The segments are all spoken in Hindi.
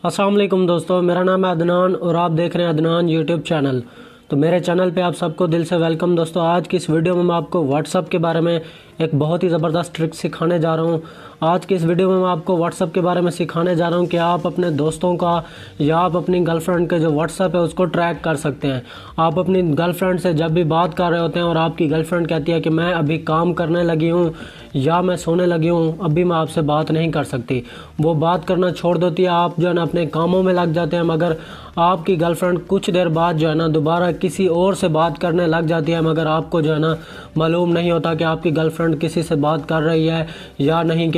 अस्सलाम वालेकुम दोस्तों, मेरा नाम है अदनान और आप देख रहे हैं अदनान यूट्यूब चैनल। तो मेरे चैनल पे आप सबको दिल से वेलकम दोस्तों। आज की इस वीडियो में मैं आपको व्हाट्सअप के बारे में एक बहुत ही ज़बरदस्त ट्रिक सिखाने जा रहा हूँ। आज की इस वीडियो में मैं आपको व्हाट्सअप के बारे में सिखाने जा रहा हूँ कि आप अपने दोस्तों का या आप अपनी गर्लफ्रेंड के जो व्हाट्सअप है उसको ट्रैक कर सकते हैं। आप अपनी गर्लफ्रेंड से जब भी बात कर रहे होते हैं और आपकी गर्लफ्रेंड कहती है कि मैं अभी काम करने लगी हूँ या मैं सोने लगी हूँ, अभी मैं आपसे बात नहीं कर सकती, वो बात करना छोड़ देती है, आप जो है ना अपने कामों में लग जाते हैं। मगर आपकी गर्लफ्रेंड कुछ देर बाद जो है ना दोबारा किसी और से बात करने लग जाती है, मगर आपको जो है ना मालूम नहीं होता कि आपकी गर्लफ्रेंड किसी से बात कर रही है या नहीं,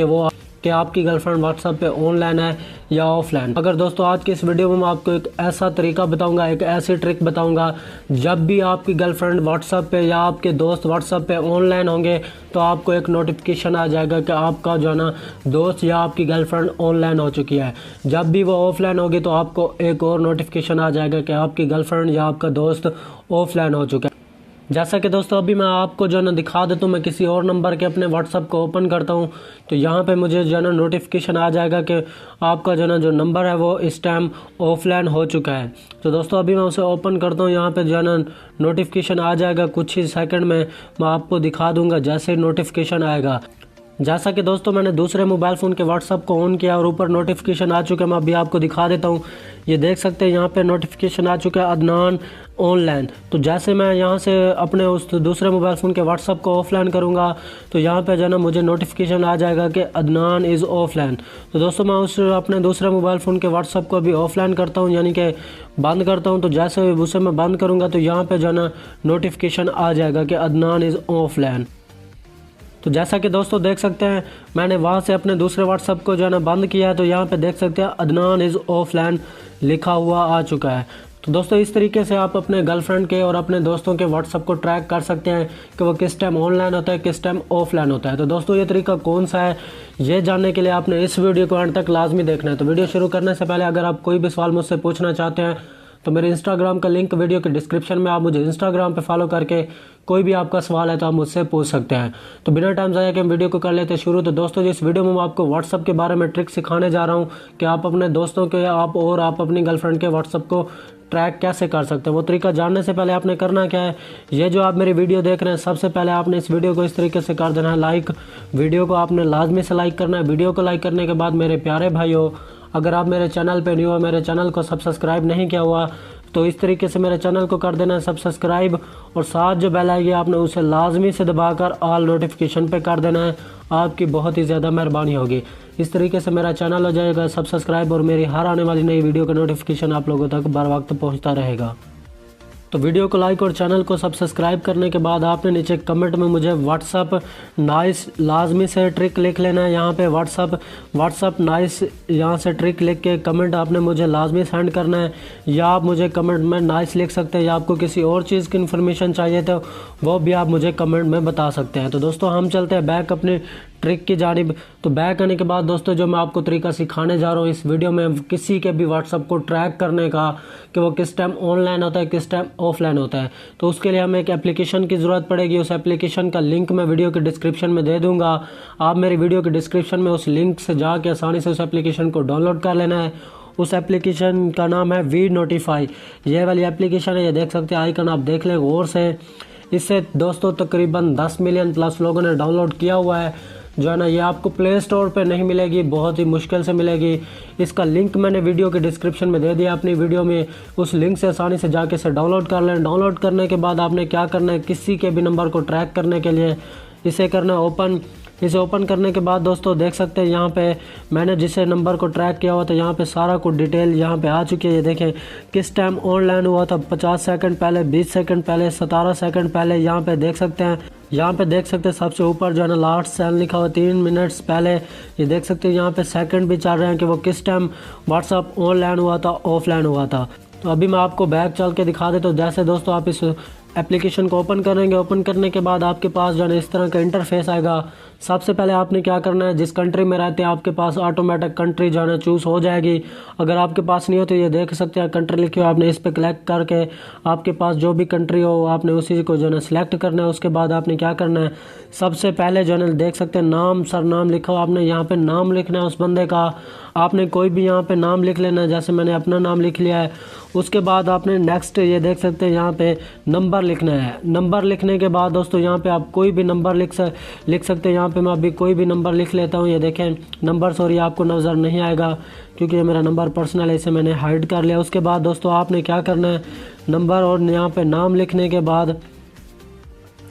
कि आपकी गर्लफ्रेंड व्हाट्सएप पे ऑनलाइन है या ऑफलाइन। अगर दोस्तों आज की इस वीडियो में मैं आपको एक ऐसा तरीका बताऊंगा, एक ऐसी ट्रिक बताऊंगा, जब भी आपकी गर्लफ्रेंड व्हाट्सएप पे या आपके दोस्त व्हाट्सएप पे ऑनलाइन होंगे तो आपको एक नोटिफिकेशन आ जाएगा कि आपका जो है ना दोस्त या आपकी गर्लफ्रेंड ऑनलाइन हो चुकी है। जब भी वो ऑफलाइन होगी तो आपको एक और नोटिफिकेशन आ जाएगा कि आपकी गर्लफ्रेंड या आपका दोस्त ऑफलाइन हो चुका है। जैसा कि दोस्तों अभी मैं आपको जो है ना दिखा देता हूँ, मैं किसी और नंबर के अपने व्हाट्सअप को ओपन करता हूँ तो यहाँ पे मुझे जो है ना नोटिफिकेशन आ जाएगा कि आपका जो है ना जो नंबर है वो इस टाइम ऑफलाइन हो चुका है। तो दोस्तों अभी मैं उसे ओपन करता हूँ, यहाँ पे जो है ना नोटिफिकेशन आ जाएगा। कुछ ही सेकंड में मैं आपको दिखा दूँगा जैसे नोटिफिकेशन आएगा। जैसा कि दोस्तों मैंने दूसरे मोबाइल फ़ोन के व्हाट्सअप को ऑन किया और ऊपर नोटिफिकेशन आ चुका है, मैं अभी आपको दिखा देता हूँ। ये देख सकते हैं यहाँ पे नोटिफिकेशन आ चुका है अदनान ऑनलाइन। तो जैसे मैं यहाँ से अपने उस दूसरे मोबाइल फ़ोन के व्हाट्सअप को ऑफलाइन करूँगा तो यहाँ पे जो है ना मुझे नोटिफिकेशन आ जाएगा कि अदनान इज़ ऑफलाइन। तो दोस्तों मैं उस अपने दूसरे मोबाइल फ़ोन के व्हाट्सअप को अभी ऑफलाइन करता हूँ, यानी कि बंद करता हूँ। तो जैसे उसे मैं बंद करूँगा तो यहाँ पर जो है ना नोटिफिकेशन आ जाएगा कि अदनान इज़ ऑफलाइन। तो जैसा कि दोस्तों देख सकते हैं मैंने वहाँ से अपने दूसरे व्हाट्सअप को जो है ना बंद किया है, तो यहाँ पे देख सकते हैं अदनान इज़ ऑफलाइन लिखा हुआ आ चुका है। तो दोस्तों इस तरीके से आप अपने गर्लफ्रेंड के और अपने दोस्तों के व्हाट्सअप को ट्रैक कर सकते हैं कि वो किस टाइम ऑनलाइन होता है, किस टाइम ऑफलाइन होता है। तो दोस्तों ये तरीका कौन सा है ये जानने के लिए आपने इस वीडियो को अंत तक लाजमी देखना है। तो वीडियो शुरू करने से पहले अगर आप कोई भी सवाल मुझसे पूछना चाहते हैं तो मेरे इंस्टाग्राम का लिंक वीडियो के डिस्क्रिप्शन में, आप मुझे इंस्टाग्राम पे फॉलो करके कोई भी आपका सवाल है तो आप मुझसे पूछ सकते हैं। तो बिना टाइम ज़ाया के हम वीडियो को कर लेते हैं शुरू। तो दोस्तों इस वीडियो में मैं आपको व्हाट्सअप के बारे में ट्रिक सिखाने जा रहा हूँ कि आप अपने दोस्तों के आप अपनी गर्लफ्रेंड के व्हाट्सअप को ट्रैक कैसे कर सकते हैं। वो तरीका जानने से पहले आपने करना क्या है, ये जो आप मेरी वीडियो देख रहे हैं सबसे पहले आपने इस वीडियो को इस तरीके से कर देना है लाइक। वीडियो को आपने लाजमी से लाइक करना है। वीडियो को लाइक करने के बाद मेरे प्यारे भाइयों, अगर आप मेरे चैनल पे न्यू हो, मेरे चैनल को सब्सक्राइब नहीं किया हुआ तो इस तरीके से मेरे चैनल को कर देना है सब्सक्राइब, और साथ जो बेल आएगी आपने उसे लाजमी से दबाकर ऑल नोटिफिकेशन पे कर देना है। आपकी बहुत ही ज़्यादा मेहरबानी होगी। इस तरीके से मेरा चैनल हो जाएगा सब्सक्राइब और मेरी हर आने वाली नई वीडियो का नोटिफिकेशन आप लोगों तक बर वक्त पहुँचता रहेगा। तो वीडियो को लाइक और चैनल को सब्सक्राइब करने के बाद आपने नीचे कमेंट में मुझे व्हाट्सअप नाइस लाजमी से ट्रिक लिख लेना है। यहाँ पे व्हाट्सअप नाइस यहाँ से ट्रिक लिख के कमेंट आपने मुझे लाजमी सेंड करना है, या आप मुझे कमेंट में नाइस लिख सकते हैं, या आपको किसी और चीज़ की इन्फॉर्मेशन चाहिए तो वो भी आप मुझे कमेंट में बता सकते हैं। तो दोस्तों हम चलते हैं बैक अपनी ट्रिक की जानिब। तो बैक आने के बाद दोस्तों जो मैं आपको तरीका सिखाने जा रहा हूँ इस वीडियो में किसी के भी व्हाट्सअप को ट्रैक करने का कि वो किस टाइम ऑनलाइन होता है, किस टाइम ऑफलाइन होता है, तो उसके लिए हमें एक एप्लीकेशन की ज़रूरत पड़ेगी। उस एप्लीकेशन का लिंक मैं वीडियो के डिस्क्रिप्शन में दे दूँगा। आप मेरी वीडियो के डिस्क्रिप्शन में उस लिंक से जाके आसानी से उस एप्लीकेशन को डाउनलोड कर लेना है। उस एप्लीकेशन का नाम है वी नोटिफाई। ये वाली एप्लीकेशन है, ये देख सकते हैं आइकन आप देख लें गौर से। इससे दोस्तों तकरीबन 10 मिलियन प्लस लोगों ने डाउनलोड किया हुआ है। जो है ना ये आपको प्ले स्टोर पे नहीं मिलेगी, बहुत ही मुश्किल से मिलेगी। इसका लिंक मैंने वीडियो के डिस्क्रिप्शन में दे दिया अपनी वीडियो में। उस लिंक से आसानी से जाके इसे डाउनलोड कर लें। डाउनलोड करने के बाद आपने क्या करना है, किसी के भी नंबर को ट्रैक करने के लिए इसे करना है ओपन। इसे ओपन करने के बाद दोस्तों देख सकते हैं यहाँ पे मैंने जिसे नंबर को ट्रैक किया हुआ था यहाँ पे सारा कुछ डिटेल यहाँ पे आ चुकी है। ये देखें किस टाइम ऑनलाइन हुआ था, 50 सेकंड पहले, 20 सेकंड पहले, 17 सेकंड पहले। यहाँ पे देख सकते हैं सबसे ऊपर जो है ना लास्ट सेल लिखा हुआ 3 मिनट्स पहले। ये देख सकते हैं यहाँ पे सेकंड भी चल रहे हैं कि वो किस टाइम व्हाट्सअप ऑनलाइन हुआ था, ऑफलाइन हुआ था। तो अभी मैं आपको बैक चल के दिखा देता हूँ। जैसे दोस्तों आप इस एप्लीकेशन को ओपन करेंगे, ओपन करने के बाद आपके पास जो है इस तरह का इंटरफेस आएगा। सबसे पहले आपने क्या करना है, जिस कंट्री में रहते हैं आपके पास ऑटोमेटिक कंट्री जो है ना चूज़ हो जाएगी। अगर आपके पास नहीं हो तो ये देख सकते हैं कंट्री लिखी हो, आपने इस पर क्लिक करके आपके पास जो भी कंट्री हो आपने उसी को जो है ना सिलेक्ट करना है। उसके बाद आपने क्या करना है, सबसे पहले जो है ना देख सकते हैं नाम सरनाम लिखा हो, आपने यहाँ पे नाम लिखना है उस बंदे का। आपने कोई भी यहाँ पे नाम लिख लेना है, जैसे मैंने अपना नाम लिख लिया है। उसके बाद आपने नेक्स्ट ये देख सकते हैं यहाँ पे नंबर लिखना है। नंबर लिखने के बाद दोस्तों यहाँ पे आप कोई भी नंबर लिख सकते हैं। यहाँ पे मैं अभी कोई भी नंबर लिख लेता हूँ। ये देखें नंबर, सॉरी आपको नज़र नहीं आएगा क्योंकि ये मेरा नंबर पर्सनल है, इसे मैंने हाइड कर लिया। उसके बाद दोस्तों आपने क्या करना है, नंबर और यहाँ पे नाम लिखने के बाद,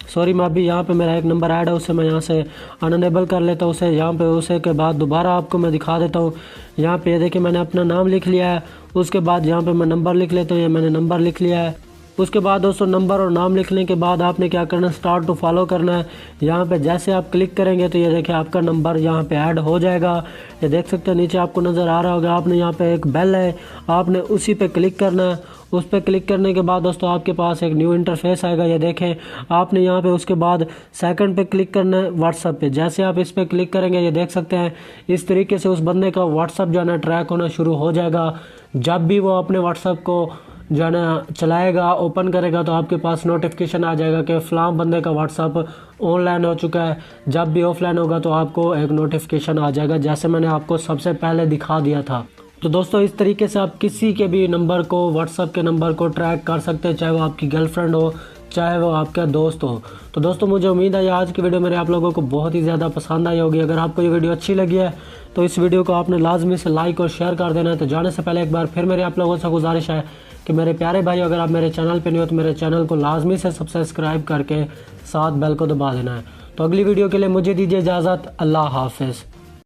सॉरी मैं अभी यहाँ पे मेरा एक नंबर ऐड है उसे मैं यहाँ से अनएबल कर लेता हूँ उसे। यहाँ पे उसे के बाद दोबारा आपको मैं दिखा देता हूँ। यहाँ पे ये देखिए मैंने अपना नाम लिख लिया है। उसके बाद यहाँ पे मैं नंबर लिख लेता हूँ, ये मैंने नंबर लिख लिया है। उसके बाद दोस्तों नंबर और नाम लिखने के बाद आपने क्या करना है, स्टार्ट टू फॉलो करना है। यहाँ पे जैसे आप क्लिक करेंगे तो ये देखिए आपका नंबर यहाँ पे ऐड हो जाएगा। ये देख सकते हैं नीचे आपको नज़र आ रहा होगा, आपने यहाँ पे एक बेल है, आपने उसी पे क्लिक करना है। उस पर क्लिक करने के बाद दोस्तों आपके पास एक न्यू इंटरफेस आएगा। ये देखें आपने यहाँ पे उसके बाद सेकंड पे क्लिक करना है व्हाट्सअप पे। जैसे आप इस पर क्लिक करेंगे ये देख सकते हैं इस तरीके से उस बंदे का व्हाट्सअप जो है ना ट्रैक होना शुरू हो जाएगा। जब भी वो अपने व्हाट्सअप को जो है ना चलाएगा, ओपन करेगा, तो आपके पास नोटिफिकेशन आ जाएगा कि फ़लाँ बंदे का व्हाट्सअप ऑनलाइन हो चुका है। जब भी ऑफलाइन होगा तो आपको एक नोटिफिकेशन आ जाएगा, जैसे मैंने आपको सबसे पहले दिखा दिया था। तो दोस्तों इस तरीके से आप किसी के भी नंबर को, व्हाट्सअप के नंबर को ट्रैक कर सकते हैं, चाहे वो आपकी गर्लफ्रेंड हो, चाहे वो आपका दोस्त हो। तो दोस्तों मुझे उम्मीद है आज की वीडियो मेरे आप लोगों को बहुत ही ज़्यादा पसंद आई होगी। अगर आपको ये वीडियो अच्छी लगी है तो इस वीडियो को आपने लाजमी से लाइक और शेयर कर देना है। तो जाने से पहले एक बार फिर मेरे आप लोगों से गुजारिश है कि मेरे प्यारे भाई अगर आप मेरे चैनल पे नहीं हो तो मेरे चैनल को लाजमी से सब्सक्राइब करके साथ बेल को दबा देना है। तो अगली वीडियो के लिए मुझे दीजिए इजाज़त। अल्लाह हाफिज़।